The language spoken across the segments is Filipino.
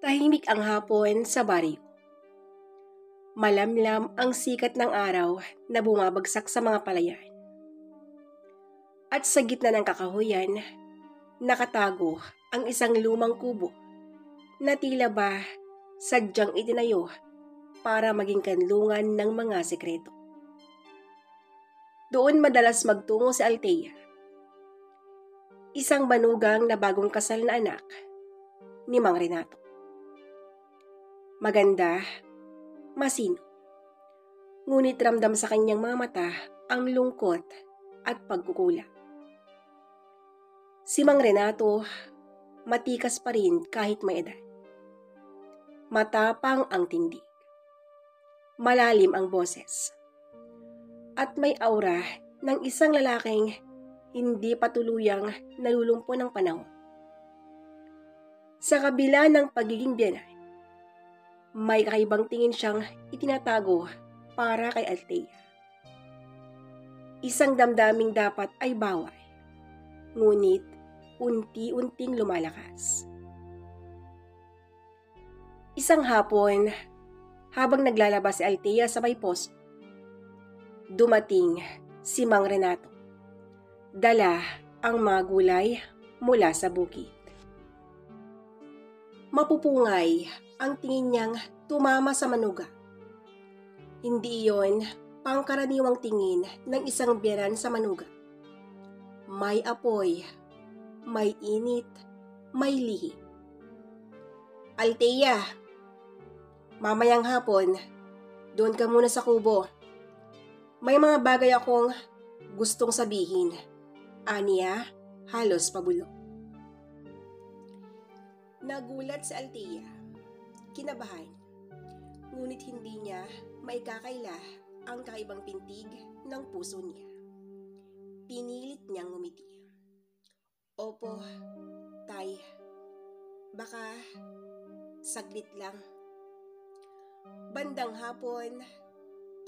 Tahimik ang hapon sa baryo. Malamlam ang sikat ng araw na bumabagsak sa mga palayan. At sa gitna ng kakahuyan, nakatago ang isang lumang kubo na tila ba sadyang itinayo para maging kanlungan ng mga sekreto. Doon madalas magtungo si Althea, isang banugang na bagong kasal na anak ni Mang Renato. Maganda, masino, ngunit ramdam sa kanyang mga mata ang lungkot at pagkukulang. Si Mang Renato, matikas pa rin kahit may edad. Matapang ang tindig, malalim ang boses, at may aura ng isang lalaking hindi patuluyang nalulumpo ng panahon. Sa kabila ng pagiging biyenan, may kakaibang tingin siyang itinatago para kay Althea. Isang damdaming dapat ay bawal, ngunit unti-unting lumalakas. Isang hapon, habang naglalabas si Althea sa may poso, dumating si Mang Renato. Dala ang mga gulay mula sa bukid. Mapupungay ang tingin niyang tumama sa manuga. Hindi iyon pangkaraniwang tingin ng isang biyenan sa manuga. May apoy, may init, may lihi. Althea, mamayang hapon, doon ka muna sa kubo. May mga bagay akong gustong sabihin. Aniya, halos pabulong. Nagulat si Althea, kinabahan, ngunit hindi niya maikakaila ang kakaibang pintig ng puso niya. Pinilit niyang ngumiti. Opo, tay, baka saglit lang. Bandang hapon,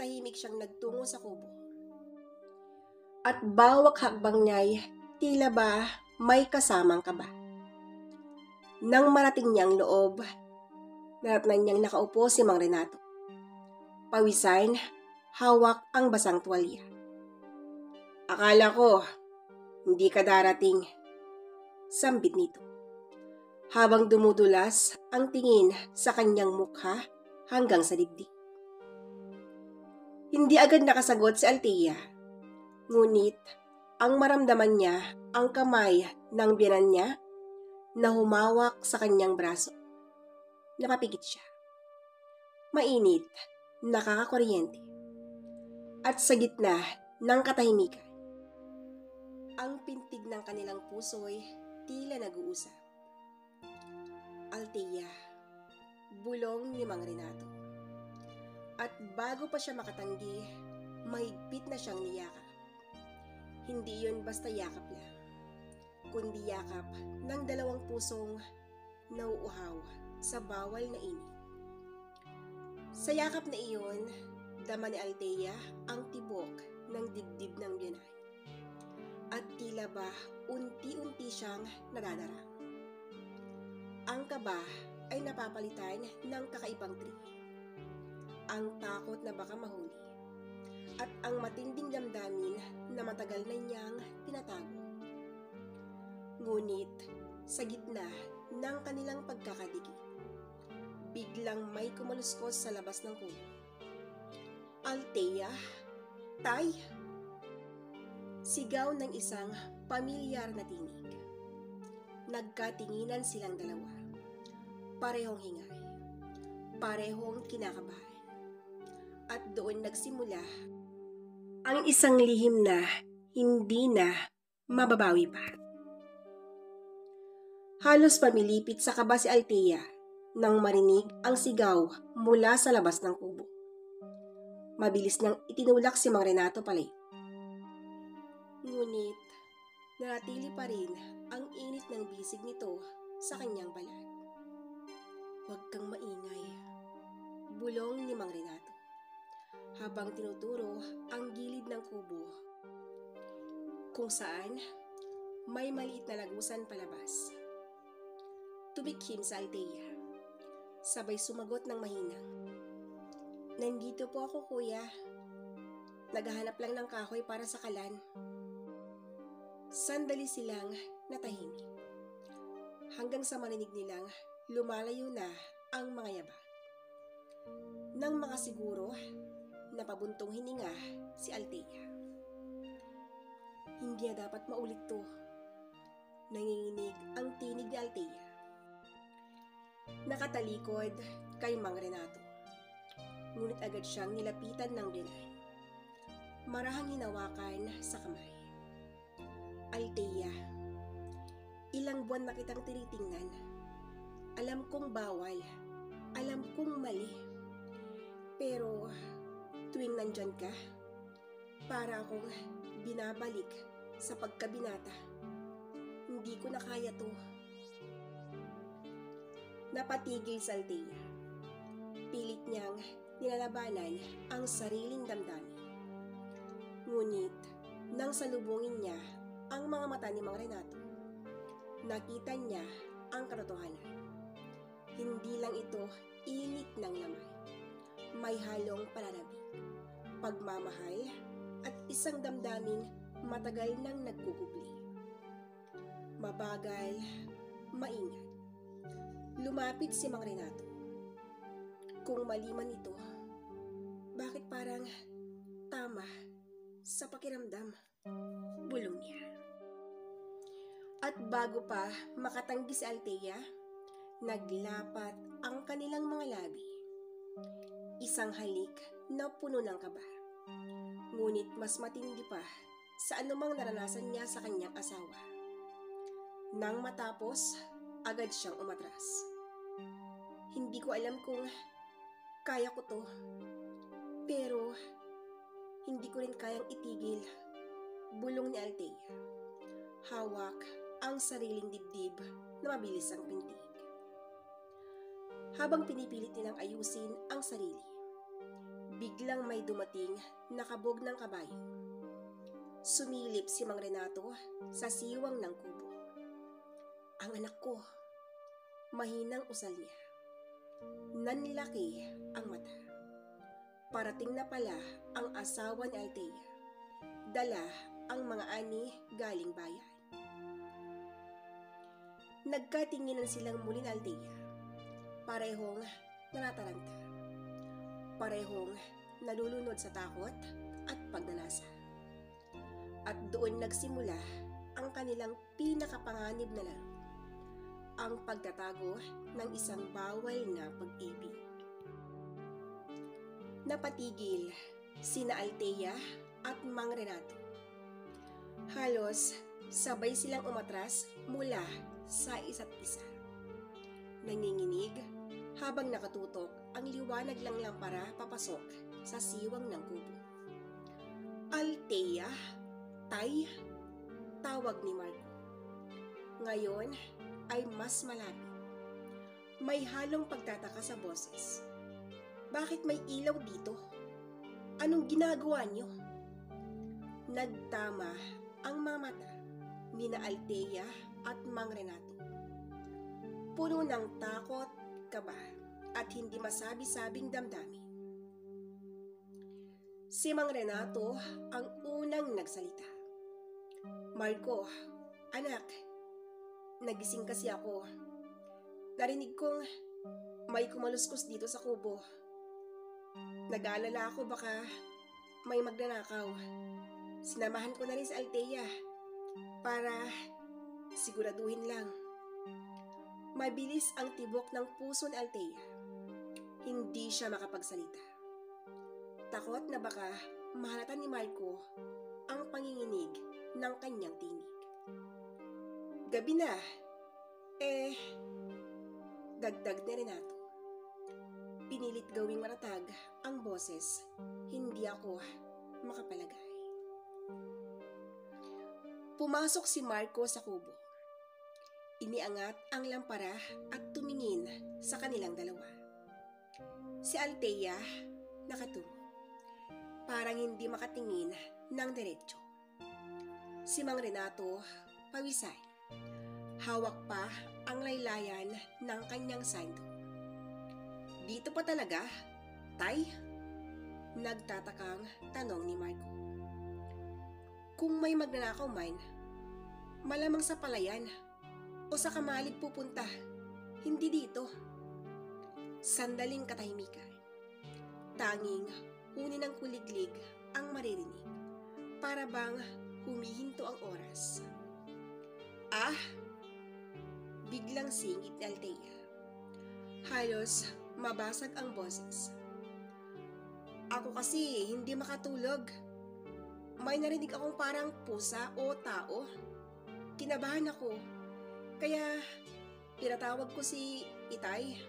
tahimik siyang nagtungo sa kubo. At bawat hakbang niya'y tila ba may kasamang kaba. Nang marating niyang loob, naratnan niyang nakaupo si Mang Renato. Pawisan, hawak ang basang tuwalya. Akala ko, hindi ka darating. Sambit nito, habang dumudulas ang tingin sa kanyang mukha hanggang sa dibdib. Hindi agad nakasagot si Althea, ngunit ang maramdaman niya ang kamay ng biyenan niya na humawak sa kanyang braso. Napapigit siya. Mainit, nakakakuryente. At sa gitna ng katahimikan, ang pintig ng kanilang puso'y tila nag-uusap. Althea, bulong ni Mang Renato. At bago pa siya makatanggi, mahigpit na siyang niyakap. Hindi yun basta yakap lang, kundi yakap ng dalawang pusong nauuhaw sa bawal na init. Sa yakap na iyon, dama ni Althea ang tibok ng dibdib ng biyenan. At tila ba unti-unti siyang nadadara. Ang kaba ay napapalitan ng kakaibang tri. Ang takot na baka mahuli. At ang matinding damdamin na matagal na niyang tinatago. Ngunit sa gitna ng kanilang pagkakadikit, biglang may kumuluskos sa labas ng kubo. Althea, tay! Sigaw ng isang pamilyar na tinig. Nagkatinginan silang dalawa. Parehong hingay. Parehong kinakabahan. At doon nagsimula ang isang lihim na hindi na mababawi pa. Halos pamilipit sa kaba si Althea nang marinig ang sigaw mula sa labas ng kubo. Mabilis niyang itinulak si Mang Renato palayo. Ngunit nanatili pa rin ang init ng bisig nito sa kanyang balat. Huwag kang maingay, bulong ni Mang Renato, habang tinuturo ang gilid ng kubo kung saan may maliit na lagusan palabas. Tumikhim sa Althea, sabay sumagot ng mahinang. Nandito po ako, kuya. Naghahanap lang ng kahoy para sa kalan. Sandali silang natahimik. Hanggang sa marinig nilang lumalayo na ang mga yaba. Nang makasiguro, napabuntong hininga si Althea. Hindi na dapat maulit to. Nanginginig ang tinig ni Althea. Nakatalikod kay Mang Renato. Ngunit agad siyang nilapitan ng Blenay. Marahang hinawakan sa kamay. Althea, ilang buwan na kitang tinitingnan. Alam kong bawal. Alam kong mali. Pero tuwing nandyan ka, para akong binabalik sa pagkabinata. Hindi ko na kaya to. Napatigil si Althea. Pilit niyang nilalabanan ang sariling damdamin. Ngunit, nang salubungin niya ang mga mata ni Mang Renato, nakita niya ang katotohanan. Hindi lang ito init ng lamay. May halong pananabik, pagmamahal, at isang damdaming matagal nang nagkukubli. Mabagal, maingat. Lumapit si Mang Renato. Kung mali man ito, bakit parang tama sa pakiramdam? Bulong niya. At bago pa makatanggi si Althea, naglapat ang kanilang mga labi. Isang halik na puno ng kaba. Ngunit mas matindi pa sa anumang naranasan niya sa kanyang asawa. Nang matapos, agad siyang umatras. Hindi ko alam kung kaya ko to, pero hindi ko rin kayang itigil, bulong ni Althea. Hawak ang sariling dibdib na mabilis ang pintig. Habang pinipilit nilang ayusin ang sarili, biglang may dumating na kabog ng kabayo. Sumilip si Mang Renato sa siwang ng kubo. Ang anak ko, mahinang usal niya. Nanlaki ang mata. Parating na pala ang asawa ni Althea. Dala ang mga ani galing bayan. Nagkatinginan silang muli ni Althea. Parehong nanataranta. Parehong nalulunod sa takot at pagnanasa. At doon nagsimula ang kanilang pinakapanganib na laro. Ang pagtatago ng isang bawal na pag-ibig. Napatigil sina Althea at Mang Renato. Halos sabay silang umatras mula sa isa't isa. Nanginginig habang nakatutok ang liwanag ng lampara papasok sa siwang ng kubo. Althea, Tay, tawag ni Marco. Ngayon ay mas malapit. May halong pagtataka sa boses. Bakit may ilaw dito? Anong ginagawa niyo? Nagtama ang mga mata nina Althea at Mang Renato. Puno ng takot, kaba, at hindi masabi-sabing damdamin. Si Mang Renato ang unang nagsalita. Marco, anak, nagising kasi ako. Narinig kong may kumaluskos dito sa kubo. Nag-aalala ako baka may magnanakaw. Sinamahan ko na rin si Althea para siguraduhin lang. Mabilis ang tibok ng puso ni Althea. Hindi siya makapagsalita. Takot na baka mahalata ni Marco ang panginginig ng kanyang tinig. Gabi na, dagdag ni Renato. Pinilit gawing matatag ang boses, hindi ako makapalagay. Pumasok si Marco sa kubo. Iniangat ang lampara at tumingin sa kanilang dalawa. Si Althea nakatungo. Parang hindi makatingin ng diretso. Si Mang Renato pawisan. Hawak pa ang laylayan ng kanyang sando. Dito pa talaga, Tay? Nagtatakang tanong ni Marco. Kung may magnanakaw man, malamang sa palayan o sa kamalig pupunta, hindi dito. Sandaling katahimikan. Tanging huni ng kuliglig ang maririnig, para bang humihinto ang oras. Ah! Biglang singit ni Althea. Halos mabasag ang boses. Ako kasi hindi makatulog. May narinig akong parang pusa o tao. Kinabahan ako. Kaya pinatawag ko si Itay.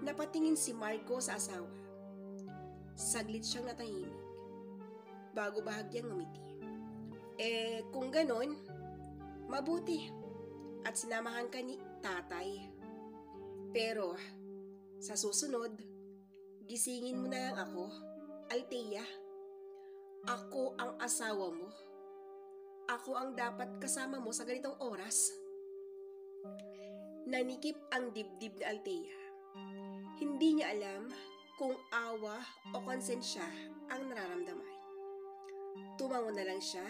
Napatingin si Marco sa asawa. Saglit siyang natahimik, bago bahagyang ngumiti. Kung ganon, mabuti at sinamahan ka ni Tatay. Pero sa susunod, gisingin mo na lang ako, Althea. Ako ang asawa mo. Ako ang dapat kasama mo sa ganitong oras. Nanikip ang dibdib ni Althea. Hindi niya alam kung awa o konsensya ang nararamdaman. Tumango na lang siya,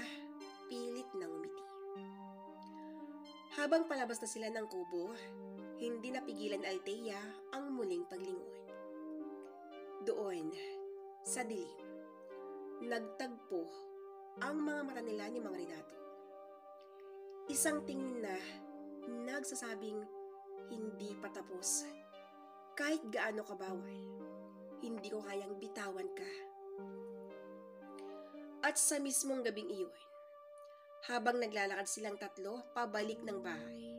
pilit na ngumiti. Habang palabas na sila ng kubo, hindi napigilan ni Althea ang muling paglingon. Doon, sa dilim, nagtagpo ang mga mata nila ni Mang Renato. Isang tingin na nagsasabing hindi pa tapos. Kahit gaano ka bawal, hindi ko kayang bitawan ka. At sa mismong gabing iyon, habang naglalakad silang tatlo pabalik ng bahay,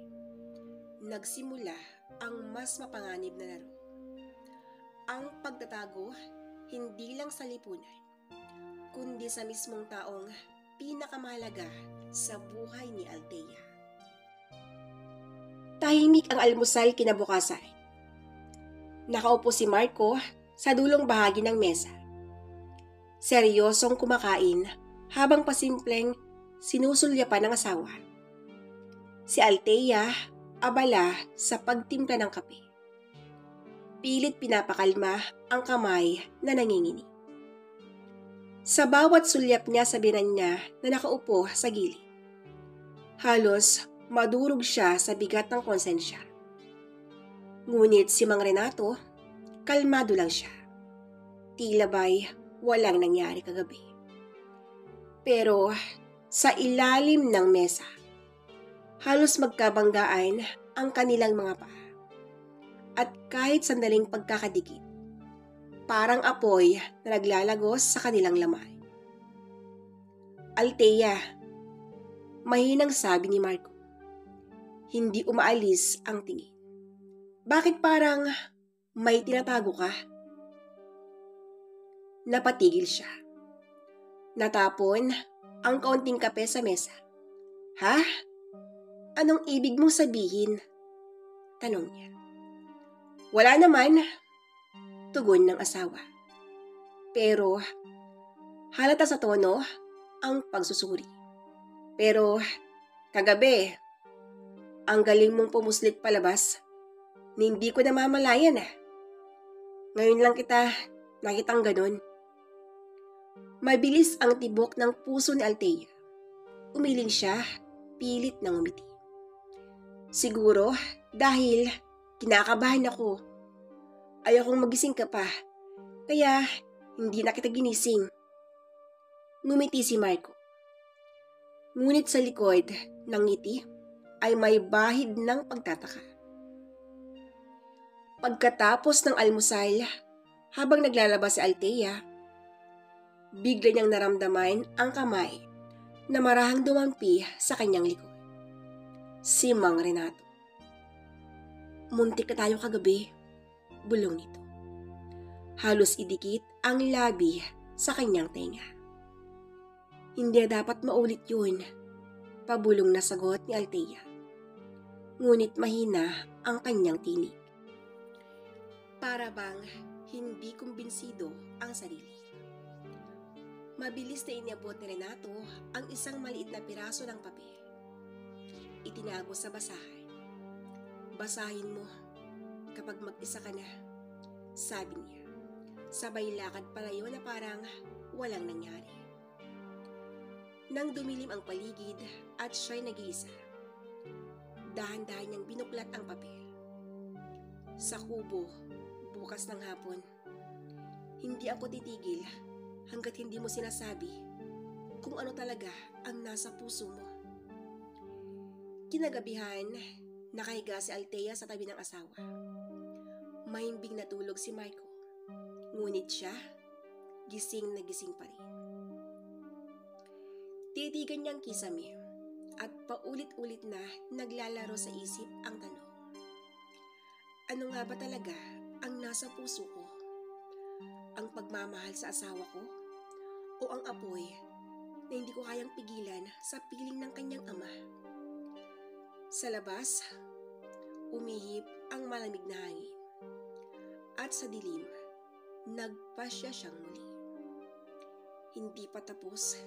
nagsimula ang mas mapanganib na laro. Ang pagtatago hindi lang sa lipunan, kundi sa mismong taong pinakamahalaga sa buhay ni Althea. Tahimik ang almusal kinabukasan. Nakaupo si Marco sa dulong bahagi ng mesa. Seryosong kumakain habang pasimpleng sinusulyapan ng asawa. Si Althea abala sa pagtimpla ng kape. Pilit pinapakalma ang kamay na nangingini. Sa bawat sulyap niya sabihan niya na nakaupo sa gilid. Halos madurog siya sa bigat ng konsensya. Ngunit si Mang Renato, kalmado lang siya. Tila ba'y walang nangyari kagabi. Pero sa ilalim ng mesa, halos magkabanggaan ang kanilang mga paa. At kahit sandaling pagkakadikit, parang apoy na naglalagos sa kanilang lamay. Althea, mahinang sabi ni Marco. Hindi umaalis ang tingin. Bakit parang may tinatago ka? Napatigil siya. Natapon ang kaunting kape sa mesa. Ha? Anong ibig mong sabihin? Tanong niya. Wala naman, tugon ng asawa. Pero halata sa tono ang pagsusuri. Pero kagabi, ang galing mong pumuslit palabas. Hindi ko namamalayan . Ngayon lang kita nakitang ganun. Mabilis ang tibok ng puso ni Althea. Umiling siya, pilit na ngumiti. Siguro dahil kinakabahan ako. Ayokong magising ka pa, kaya hindi na kita ginising. Ngumiti si Marco. Ngunit sa likod ng ngiti ay may bahid ng pagtataka. Pagkatapos ng almusal, habang naglalabas si Althea, bigla niyang naramdaman ang kamay na marahang dumampi sa kanyang likod. Si Mang Renato. Muntik na tayo kagabi, bulong nito. Halos idikit ang labi sa kanyang tenga. Hindi dapat maulit yun, pabulong na sagot ni Althea. Ngunit mahina ang kanyang tinig. Para bang hindi kumbinsido ang sarili. Mabilis na iniabot ni Renato ang isang maliit na piraso ng papel. Itinago sa basahan. Basahin mo kapag mag-isa ka na. sabi niya. Sabay lakad palayo na parang walang nangyari. Nang dumilim ang paligid at siya'y nag-iisa, dahan-dahan niyang binuklat ang papel. Sa kubo, bukas ng hapon. Hindi ako titigil hanggat hindi mo sinasabi kung ano talaga ang nasa puso mo. Kinagabihan, nakahiga si Althea sa tabi ng asawa. Mahimbing natulog si Marco, ngunit siya, gising na gising pa rin. Titigan niyang kisame at paulit-ulit na naglalaro sa isip ang tanong. Ano nga ba talaga ang nasa puso ko? Ang pagmamahal sa asawa ko? O ang apoy na hindi ko kayang pigilan sa piling ng kanyang ama? Sa labas, umihip ang malamig na hangin. At sa dilim, nagpasya siyang muli. Hindi pa tapos,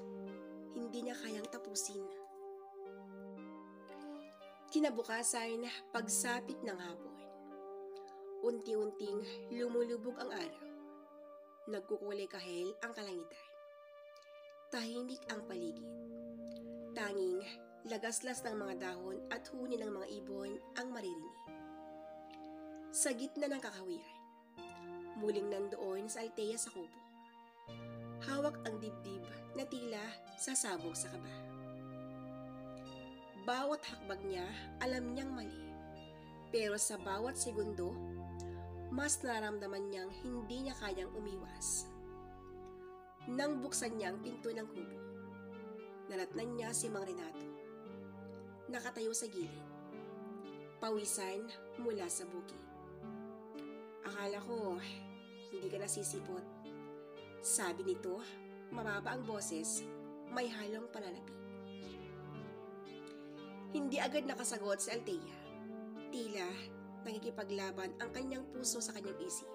hindi niya kayang tapusin. Kinabukasan, pagsapit ng hapon, unti-unting lumulubog ang araw. Nagkukulay kahel ang kalangitan. Tahimik ang paligid. Tanging lagaslas ng mga dahon at huni ng mga ibon ang maririnig. Sa gitna ng kakahuyan, muling nandoon sa Althea sa kubo. Hawak ang dibdib na tila sasabog sa kaba. Bawat hakbag niya, alam niyang mali. Pero sa bawat segundo, mas naramdaman niyang hindi niya kayang umiwas. Nang buksan niya ang pinto ng kubo, nalatnan niya si Mang Renato. Nakatayo sa gilid, pawisan mula sa bukid. Akala ko, hindi ka nasisipot. Sabi nito, mababa ang boses, may halong pananabik. Hindi agad nakasagot si Althea. Tila nakikipaglaban ang kanyang puso sa kanyang isip.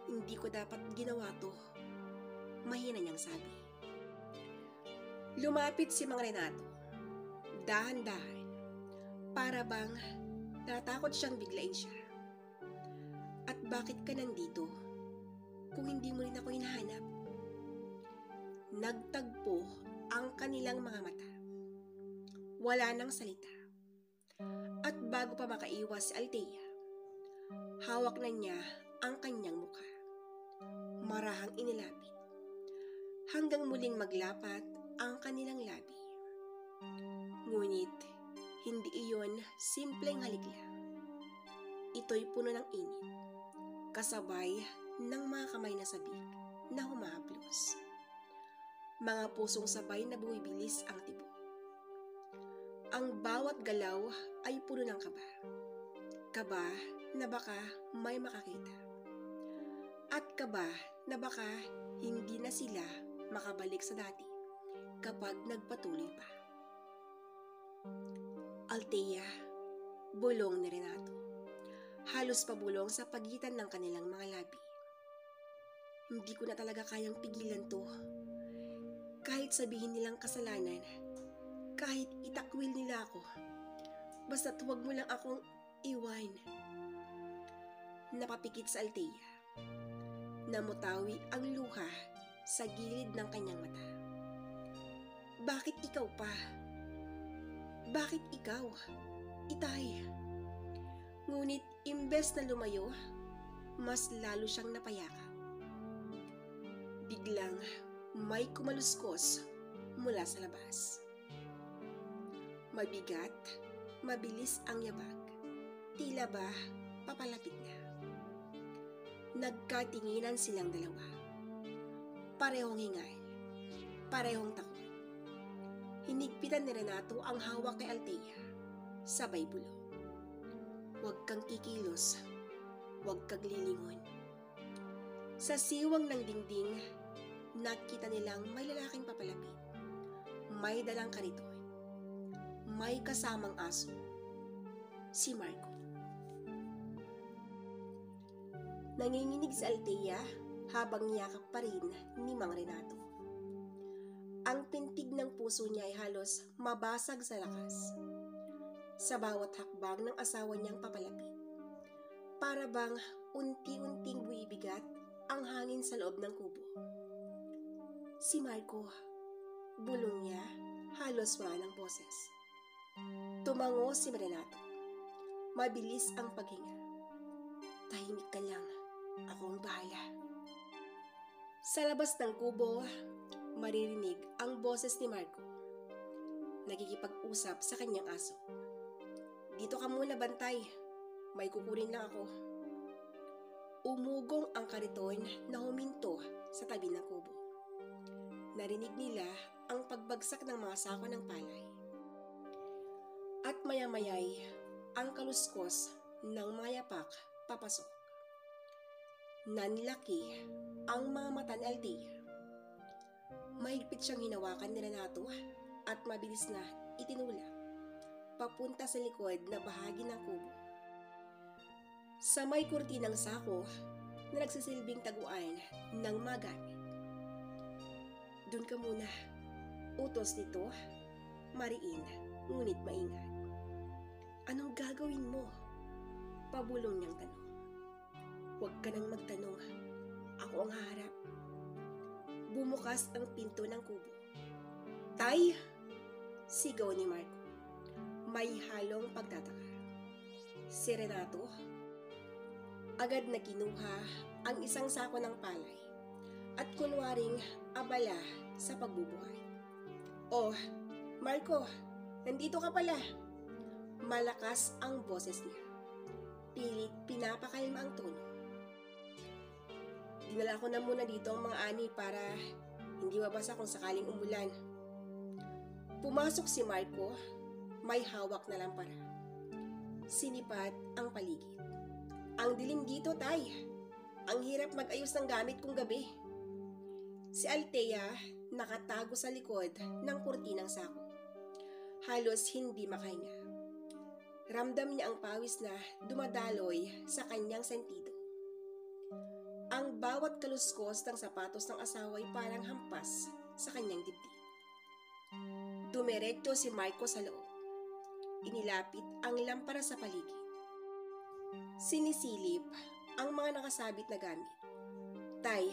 Hindi ko dapat ginawa to, mahina niyang sabi. Lumapit si Mang Renato, dahan-dahan, para bang natakot siyang biglain siya. At bakit ka nandito kung hindi mo rin ako hinahanap? Nagtagpo ang kanilang mga mata. Wala nang salita. At bago pa makaiwas si Althea, hawak na niya ang kanyang mukha. Marahang inilapit, hanggang muling maglapat ang kanilang labi. Ngunit, hindi iyon simpleng halik lang. Ito'y puno ng init, kasabay ng mga kamay na sabik na humahaplos. Mga pusong sabay na bumibilis ang tibok. Ang bawat galaw ay puno ng kaba. Kaba na baka may makakita. At kaba na baka hindi na sila makabalik sa dati kapag nagpatuloy pa. Althea, bulong ni Renato. Halos pabulong sa pagitan ng kanilang mga labi. Hindi ko na talaga kayang pigilan to. Kahit sabihin nilang kasalanan, kahit itakwil nila ako, basta't huwag mo lang akong iwan. Napapikit sa Althea. Namutawi ang luha sa gilid ng kanyang mata. Bakit ikaw pa? Bakit ikaw? Itay. Ngunit imbes na lumayo, mas lalo siyang napayakap. Biglang may kumaluskos mula sa labas. Mabigat, mabilis ang yabag. Tila ba papalapit na. Nagkatinginan silang dalawa. Parehong hingal, parehong takot. Hinigpitan ni Renato ang hawak kay Althea. Sabay bulong. Huwag kang kikilos, huwag kang lilingon. Sa siwang ng dingding, nakita nilang may lalaking papalapit. May dalang kariton. May kasamang aso. Si Marco. Nanginginig si Althea habang niyakap pa rin ni Mang Renato. Ang pintig ng puso niya ay halos mabasag sa lakas. Sa bawat hakbang ng asawa niyang papalapit, para bang unti-unting buibigat ang hangin sa loob ng kubo. Si Marco, bulong niya, halos wala ng boses. Tumango si Renato. Mabilis ang paghinga. Tahimik ka lang, ako ang bahala. Sa labas ng kubo, maririnig ang boses ni Marco. Nagkikipag-usap sa kanyang aso. Dito ka muna, Bantay. May kukunin lang ako. Umugong ang kariton na huminto sa tabi ng kubo. Narinig nila ang pagbagsak ng mga sako ng palay. At maya-mayay ang kaluskos ng mga yapak papasok. Nanlaki ang mga mata ni Althea. Mahigpit siyang hinawakan ni Renato at mabilis na itinulak papunta sa likod na bahagi ng kubo. Sa may kurtinang sako na nagsisilbing taguan ng magamit. Doon ka muna, utos nito, mariin, ngunit maingat. Anong gagawin mo? Pabulong niyang tanong. Huwag ka nang magtanong, ako ang haharap. Bumukas ang pinto ng kubo. Tay! Sigaw ni Marco. May halong pagtataka. Si Renato agad na kinuha ang isang sako ng palay at kunwaring abala sa pagbubuhay. Oh, Marco, nandito ka pala. Malakas ang boses niya. Pilit pinapakalma ang tono. Dinala ko na muna dito ang mga ani para hindi mabasa kung sakaling umulan. Pumasok si Marco, may hawak na lampara. Sinipat ang paligid. Ang dilim dito, Tay. Ang hirap mag-ayos ng gamit kong gabi. Si Althea nakatago sa likod ng kurtinang sako. Halos hindi makahinga. Ramdam niya ang pawis na dumadaloy sa kanyang sentido. Ang bawat kaluskos ng sapatos ng asawa ay parang hampas sa kanyang dibdib. Dumiretso si Marco sa loob. Inilapit ang lampara sa paligid. Sinisilip ang mga nakasabit na gamit. Tay,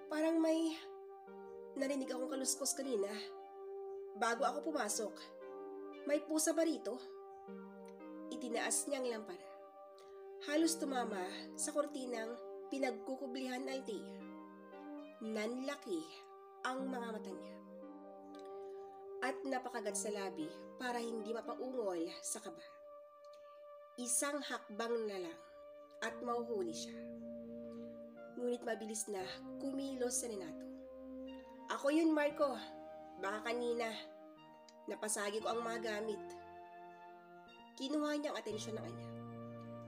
parang may narinig akong kaluskos kanina. Bago ako pumasok, may pusa ba rito? Itinaas niya ang lampara. Halos tumama sa kortinang pinagkukublihan ni Althea. Nanlaki ang mga mata niya. At napakagat sa labi para hindi mapaungol sa kaba. Isang hakbang na lang at mahuhuli siya. Ngunit mabilis na kumilos si Renato. Ako yun, Marco. Baka kanina. Napasagi ko ang mga gamit. Kinuha niya ang atensyon ng anak.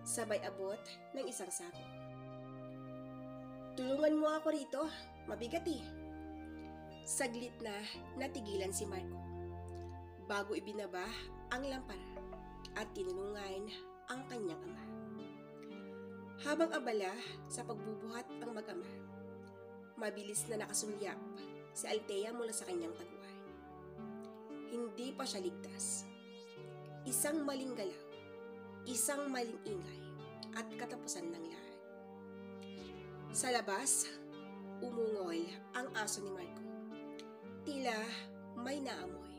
Sabay abot ng isang sako. Tulungan mo ako rito. Mabigat eh. Saglit na natigilan si Marco. Bago ibinaba ang lampara at tinulungan ang kanyang ama. Habang abala sa pagbubuhat ang mag-ama, mabilis na nakasulyap si Althea mula sa kanyang taguan. Hindi pa siya ligtas. Isang maling galaw, isang maling ingay, at katapusan ng lahat. Sa labas, umungol ang aso ni Marco. Tila may naamoy.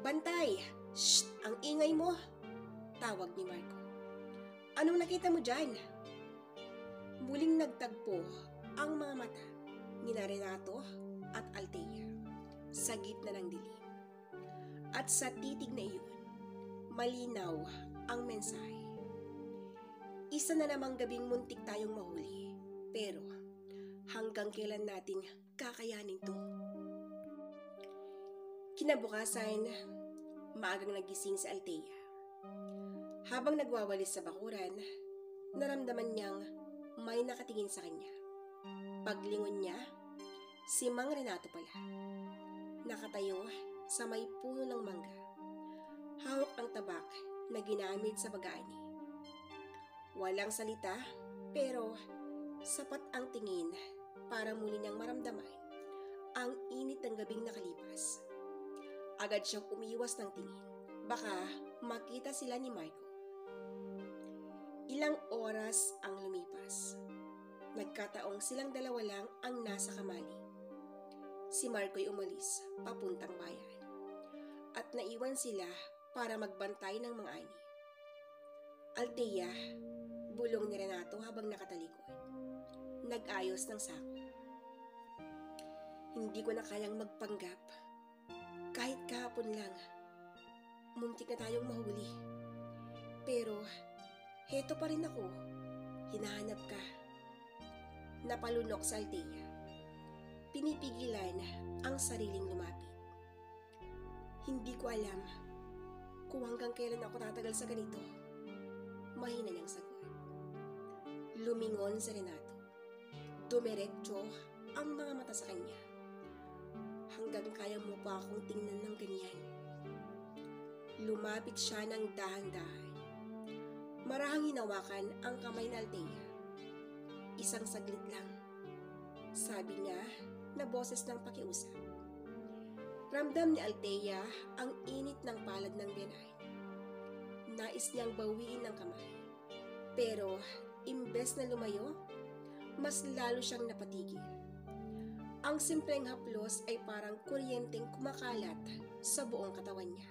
Bantay! Shh! Ang ingay mo! Tawag ni Marco. Anong nakita mo dyan? Muling nagtagpo ang mga mata ni Renato at Althea sa gitna ng dilim. At sa titig na iyon, malinaw ang mensahe. Isa na namang gabing muntik tayong mahuli, pero hanggang kailan nating kakayanin to? Kinabukasan, maagang nagising si Althea. Habang nagwawalis sa bakuran, naramdaman niyang may nakatingin sa kanya. Paglingon niya, si Mang Renato pala. Nakatayo sa may puno ng mangga. Hawak ang tabak na ginamit sa pag-aani. Walang salita, pero sapat ang tingin para muli niyang maramdaman ang init ng gabing nakalipas. Agad siyang umiwas ng tingin. Baka makita sila ni Marco. Ilang oras ang lumipas. Nagkataong silang dalawa lang ang nasa kamali. Si Marco'y umalis papuntang bayan at naiwan sila para magbantay ng mga ani. Althea, bulong ni Renato habang nakatalikod. Nag-ayos ng sako. Hindi ko na kayang magpanggap. Kahit kahapon lang, muntik na tayong mahuli. Pero, heto pa rin ako. Hinahanap ka. Napalunok sa Althea. Pinipigilan ang sariling lumapit. Hindi ko alam kung hanggang kailan ako tatagal sa ganito. Mahina niyang sagot. Lumingon si Renato. Dumiretso ang mga mata sa kanya. Hanggang kaya mo pa akong tingnan ng ganyan. Lumapit siya ng dahan-dahan. Marahang hinawakan ang kamay ni Althea. Isang saglit lang. Sabi niya na boses ng pakiusap. Ramdam ni Althea ang init ng palad ng biyanan. Nais niyang bawiin ng kamay. Pero imbes na lumayo, mas lalo siyang napatigil. Ang simpleng haplos ay parang kuryenteng kumakalat sa buong katawan niya.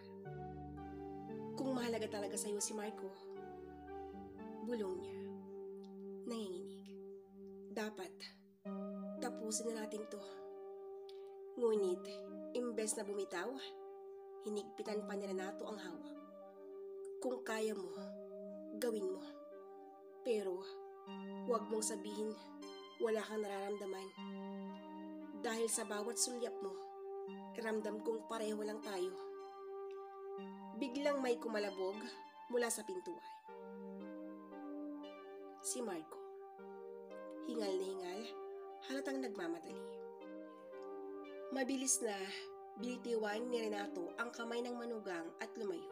Kung mahalaga talaga sa iyo si Marco, bulong niya. Nanginginig. Dapat, tapusin na natin to. Ngunit, imbes na bumitaw, hinigpitan pa ni Renato ang hawak. Kung kaya mo, gawin mo. Pero, huwag mong sabihin wala kang nararamdaman. Dahil sa bawat sulyap mo, ramdam kong pareho lang tayo. Biglang may kumalabog mula sa pintuan. Si Marco. Hingal na hingal, halatang nagmamadali. Mabilis na binitiwan ni Renato ang kamay ng manugang at lumayo.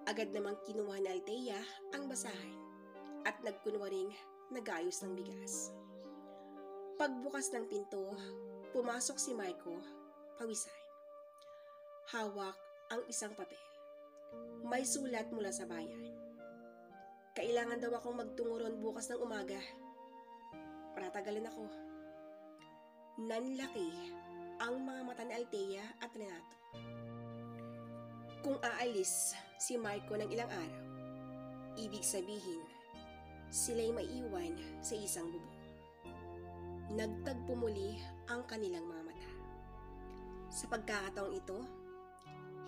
Agad namang kinuha ni Althea ang basahan at nagkunwaring nag-ayos ng bigas. Pagbukas ng pinto, pumasok si Marco, pawisan. Hawak ang isang papel. May sulat mula sa bayan. Kailangan daw akong magtungo ron bukas ng umaga. Patagalan ako. Nanlaki ang mga mata ni Althea at Renato. Kung aalis si Marco ng ilang araw, ibig sabihin, sila'y maiwan sa isang bubong. Nagtagpo muli ang kanilang mga mata. Sa pagkakataong ito,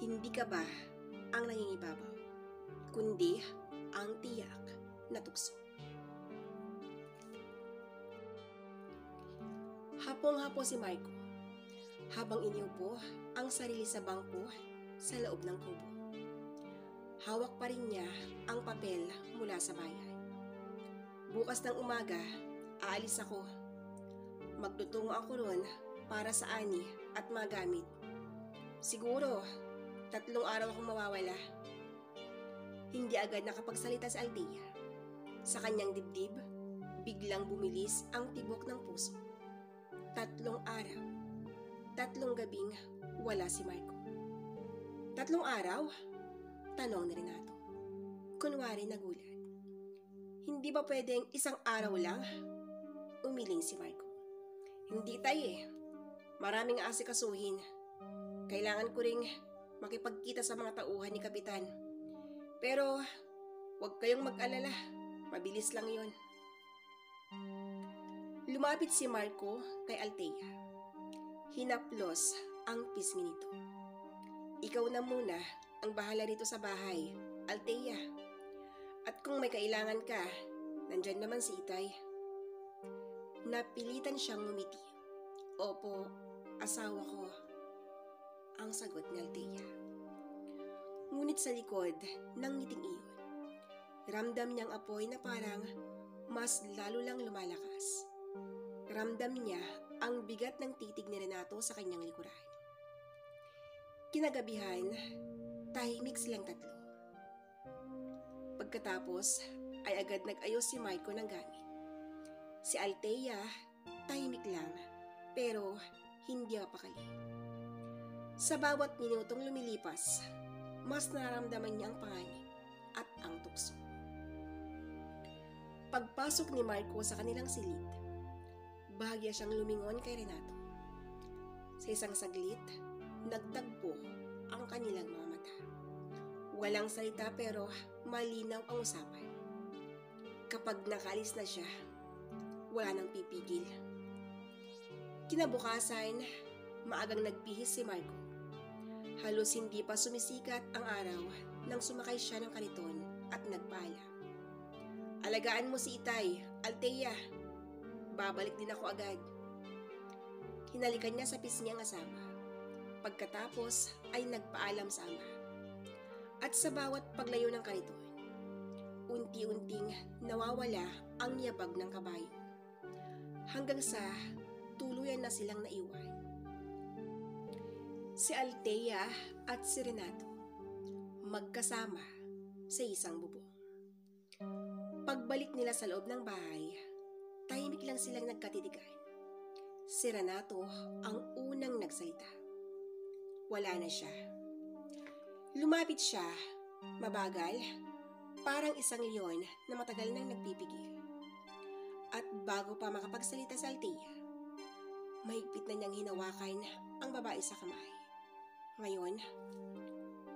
hindi ka ba ang nangingibabaw, kundi ang tiyak na tukso. Hapong-hapo si Marco, habang iniupo ang sarili sa bangko sa loob ng kubo. Hawak pa rin niya ang papel mula sa bayan. Bukas ng umaga, aalis ako. Magtutungo ako ron para sa ani at magamit. Siguro, 3 araw akong mawawala. Hindi agad nakapagsalita si Althea. Sa kanyang dibdib, biglang bumilis ang tibok ng puso. 3 araw, 3 gabing wala si Marco. 3 araw? Tanong ni Renato. Kunwari nagulat. Hindi ba pwedeng 1 araw lang? Umiling si Marco. Hindi tayo eh. Maraming aasikasuhin. Kailangan ko ring makipagkita sa mga tauhan ni Kapitan. Pero, huwag kayong mag-alala. Mabilis lang yon. Lumapit si Marco kay Althea. Hinaplos ang pisngi nito. Ikaw na muna ang bahala rito sa bahay, Althea. At kung may kailangan ka, nandyan naman si Itay. Napilitan siyang ngumiti. Opo, asawa ko. Ang sagot ni Althea. Ngunit sa likod ng ngiting iyon, ramdam niyang apoy na parang mas lalo lang lumalakas. Ramdam niya ang bigat ng titig ni Renato sa kanyang likuran. Kinagabihan, tahimik silang 3. Pagkatapos ay agad nag-ayos si Marco ng gamit. Si Althea, tahimik lang, pero hindi mapakali. Sa bawat minutong lumilipas, mas nararamdaman niya ang panganib at ang tukso. pagpasok ni Marco sa kanilang silid, bahagya siyang lumingon kay Renato. Sa isang saglit, nagtagpo ang kanilang mga mata. Walang salita pero malinaw ang usapan. Kapag nakalis na siya, wala nang pipigil. Kinabukasan, maagang nagbihis si Marco. Halos hindi pa sumisikat ang araw nang sumakay siya ng kariton at nagpaalam. Alagaan mo si Itay, Althea. Babalik din ako agad. Hinalikan niya sa pisngi ang asawa. Pagkatapos ay nagpaalam sa ama. At sa bawat paglayo ng kariton, unti-unting nawawala ang yabag ng kabayo. Hanggang sa tuluyan na silang naiwan. Si Althea at si Renato magkasama sa isang bubong. Pagbalik nila sa loob ng bahay, tahimik lang silang nagkatitigan. Si Renato ang unang nagsalita. Wala na siya. Lumapit siya, mabagal, parang isang leon na matagal nang nagpipigil. At bago pa makapagsalita si Althea, mahigpit na niyang hinawakan ang babae sa kamay. Ngayon,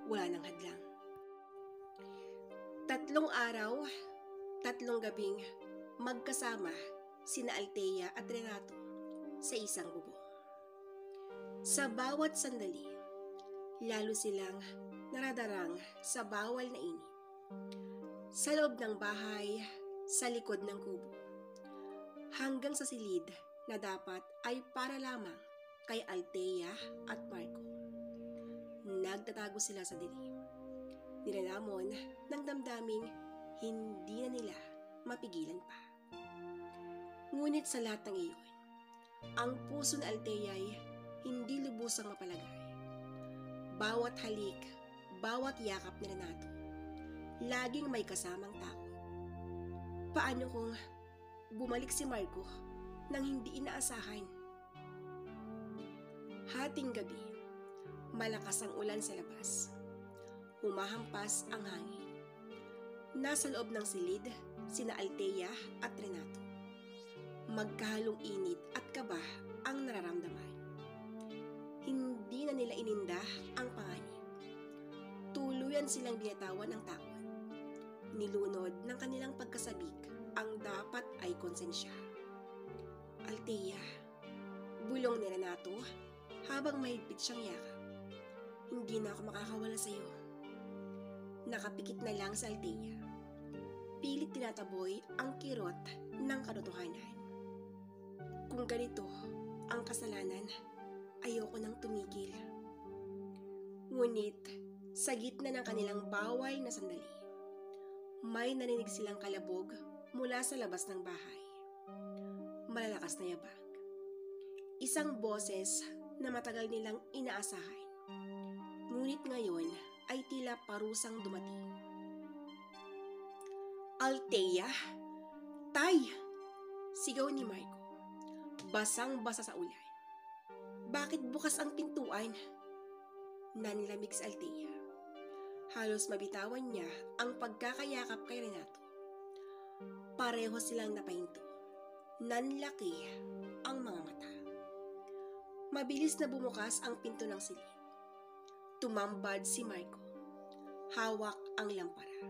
wala nang hadlang. 3 araw, 3 gabing magkasama sina Althea at Renato sa isang bubong. Sa bawat sandali, lalo silang naradarang sa bawal na init. Sa loob ng bahay, sa likod ng kubo, hanggang sa silid na dapat ay para lamang kay Althea at Marco. Nagtatago sila sa dilim. Nilalamon ng damdaming hindi na nila mapigilan pa. Ngunit sa lahat ng iyon, ang puso ni Althea ay hindi lubusang mapalagay. Bawat halik, bawat yakap ni Renato, laging may kasamang takot. Paano kung bumalik si Marco nang hindi inaasahan? Hating gabi, malakas ang ulan sa labas. Humahampas ang hangin. Nasa loob ng silid, sina Althea at Renato. Magkahalong init at kaba ang nararamdaman. Hindi na nila ininda ang panganib. Tuluyan silang binatawan ng takot. Nilunod ng kanilang pagkasabik ang dapat ay konsensya. Althea, bulong ni Renato habang mahigpit siyang yakap. Hindi na ako makakawala sa iyo. Nakapikit na lang sa Althea. Pilit tinataboy ang kirot ng katotohanan. Kung ganito ang kasalanan, ayoko nang tumigil. Ngunit sa gitna ng kanilang bawal na sandali, may narinig silang kalabog mula sa labas ng bahay. Malalakas na yabag. Isang boses na matagal nilang inaasahan. Ngunit ngayon ay tila parusang dumating. Althea! Tay! Sigaw ni Marco. Basang-basa sa ulan. Bakit bukas ang pintuan? Nanlamig si Althea. Halos mabitawan niya ang pagkakayakap kay Renato. Pareho silang napahinto. Nanlaki ang mga mata. Mabilis na bumukas ang pinto ng silid. Tumambad si Marco. Hawak ang lampara.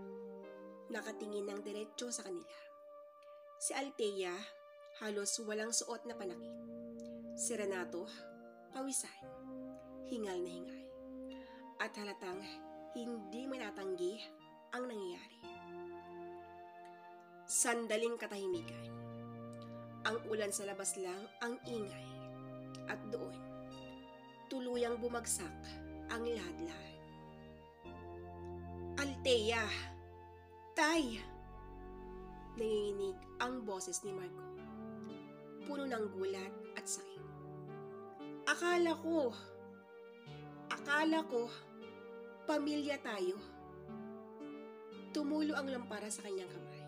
Nakatingin ng diretso sa kanila. Si Althea, halos walang suot na panakit. Si Renato, pawisan, hingal na hingal. At halatang hindi manatanggi ang nangyayari. Sandaling katahimikan. Ang ulan sa labas lang ang ingay. At doon, tuluyang bumagsak ang lahat-lahat. Althea! Tay! Nanginginig ang boses ni Marco. Puno ng gulat at sakit. Akala ko, pamilya tayo. Tumulo ang lampara sa kanyang kamay.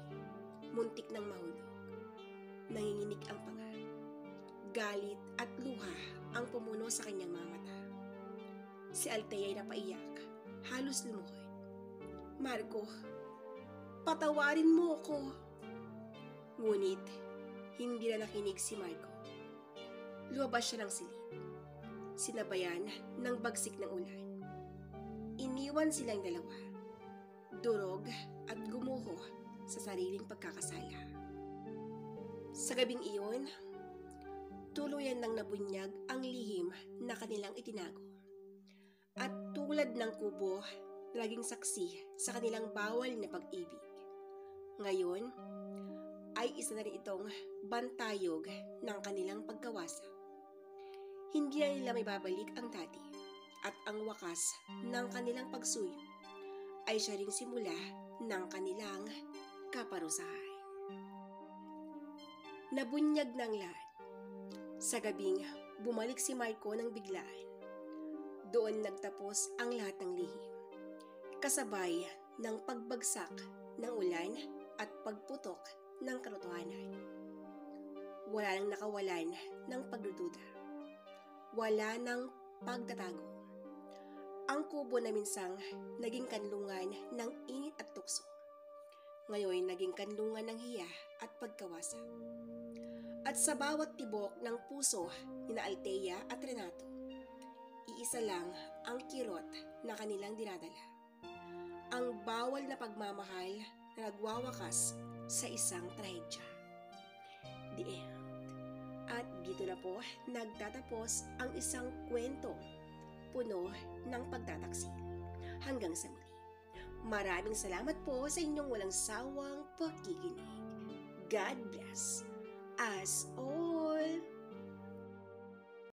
Muntik ng mahulog. Nanginginig ang panga. Galit at luha ang pumuno sa kanyang mga mata. Si Althea ay napaiyak, halos lumuhod. Marco, patawarin mo ako. Ngunit, hindi na nakinig si Marco. Lumabas siya ng silid, sinabayan ng bagsik ng ulan. Iniwan silang dalawa, durog at gumuho sa sariling pagkakasala. Sa gabing iyon, tuluyan nang nabunyag ang lihim na kanilang itinago. At tulad ng kubo, naging saksi sa kanilang bawal na pag-ibig. Ngayon, ay isa na rin itong bantayog ng kanilang pagkawasak. Hindi na nila may babalik ang dati, at ang wakas ng kanilang pagsuyo ay siya ring simula ng kanilang kaparusahan. Nabunyag ng lahat. Sa gabing bumalik si Marco ng biglaan. Doon nagtapos ang lahat ng lihim, kasabay ng pagbagsak ng ulan at pagputok ng katotohanan. Wala nang nakawalan ng pagdududa. Wala nang pagtatago. Ang kubo na minsang naging kanlungan ng init at tukso, ngayon naging kanlungan ng hiya at pagkawasak. At sa bawat tibok ng puso ni Althea at Renato, iisa lang ang kirot na kanilang dinadala. Ang bawal na pagmamahal na nagwawakas sa isang trahedya. The end. At dito na po nagtatapos ang isang kwento puno ng pagtataksil. Hanggang sa muli. Maraming salamat po sa inyong walang sawang pakikinig. God bless us all.